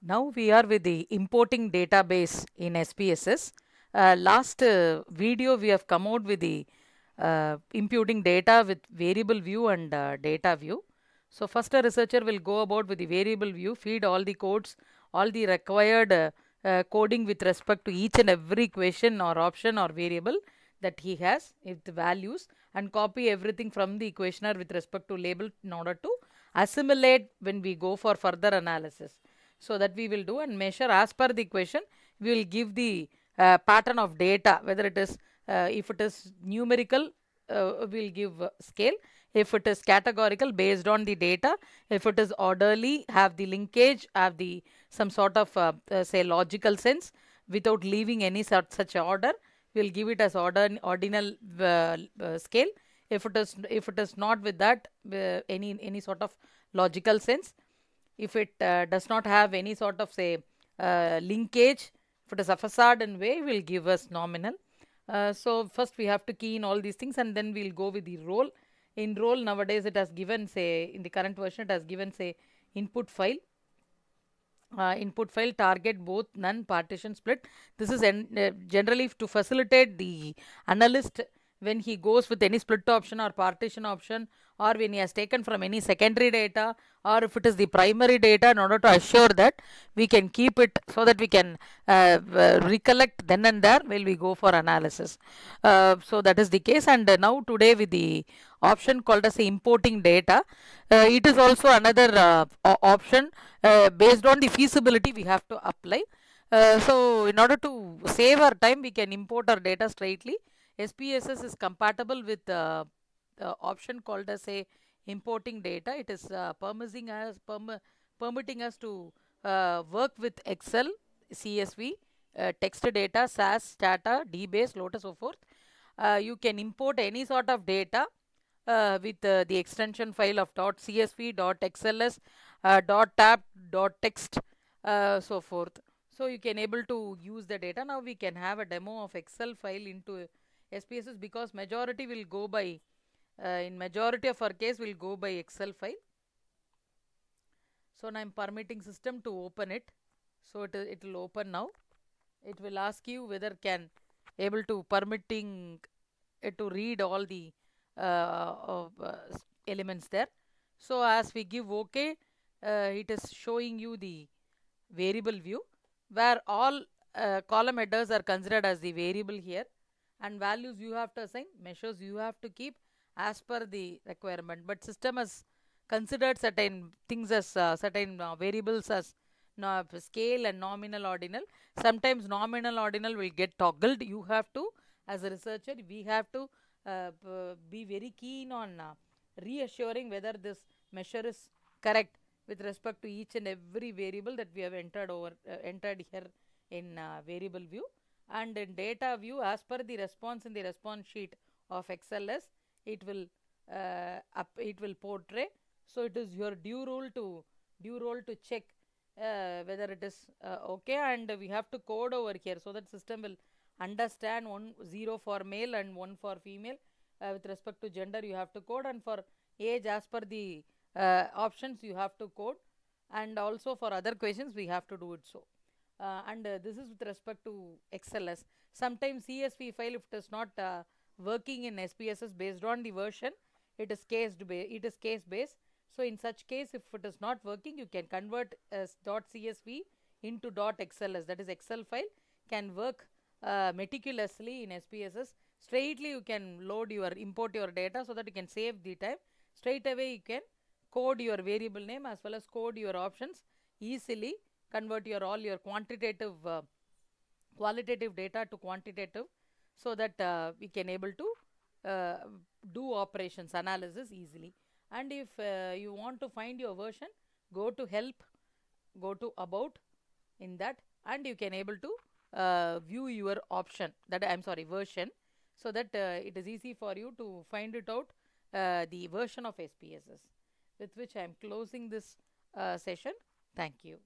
Now we are with the importing database in SPSS. Last video we have come out with the imputing data with variable view and data view. So first a researcher will go about with the variable view, feed all the codes, all the required coding with respect to each and every equation or option or variable that he has with the values, and copy everything from the equationer with respect to label in order to assimilate when we go for further analysis. So that we will do and measure as per the equation. We will give the pattern of data, whether it is if it is numerical, we'll give scale. If it is categorical, based on the data. If it is orderly, have the linkage, have the some sort of say logical sense without leaving any such order, we'll give it as ordinal scale. If it is not with that any sort of logical sense, if it does not have any sort of say linkage, if it is a facade and way, will give us nominal. So first we have to key in all these things, and then we'll go with the role. In role nowadays it has given, say in the current version it has given, say input file, target, both, none, partition, split. This is generally to facilitate the analyst when he goes with any split option or partition option, or when he has taken from any secondary data, or if it is the primary data, in order to assure that we can keep it so that we can recollect then and there while we go for analysis. So that is the case. And now today with the option called as importing data, it is also another option based on the feasibility we have to apply. So in order to save our time, we can import our data straightly. SPSS is compatible with the option called as a importing data. It is permitting us to work with Excel, CSV, text data, SAS, Stata, DBase, Lotus, so forth. You can import any sort of data with the extension file of .csv, .xls, .tab, .text, so forth. So you can able to use the data. Now we can have a demo of Excel file into SPSS, because majority will go by in majority of our case will go by Excel file. So now I am permitting system to open it. So it will open now. It will ask you whether can able to permitting it to read all the elements there. So as we give OK, it is showing you the variable view, where all column headers are considered as the variable here, and values you have to assign, measures you have to keep as per the requirement. But system has considered certain things as certain variables as scale and nominal ordinal. Sometimes nominal ordinal will get toggled. You have to, as a researcher, we have to be very keen on reassuring whether this measure is correct with respect to each and every variable that we have entered here in variable view. And in data view, as per the response in the response sheet of XLS, it will portray. So it is your due role to check whether it is okay, and we have to code over here so that system will understand 0 for male and 1 for female. With respect to gender you have to code, and for age as per the options you have to code, and also for other questions we have to do it so. And this is with respect to XLS. Sometimes CSV file, if it is not working in SPSS based on the version, it is case based. So in such case, if it is not working, you can convert as .csv into .xls, that is Excel file can work meticulously in SPSS. Straightly you can import your data so that you can save the time. Straight away you can code your variable name as well as code your options easily, convert all your qualitative data to quantitative, so that we can able to do operations analysis easily. And if you want to find your version, go to help, go to about in that, and you can able to view your option, that version, so that it is easy for you to find it out the version of SPSS. With which I am closing this session. Thank you.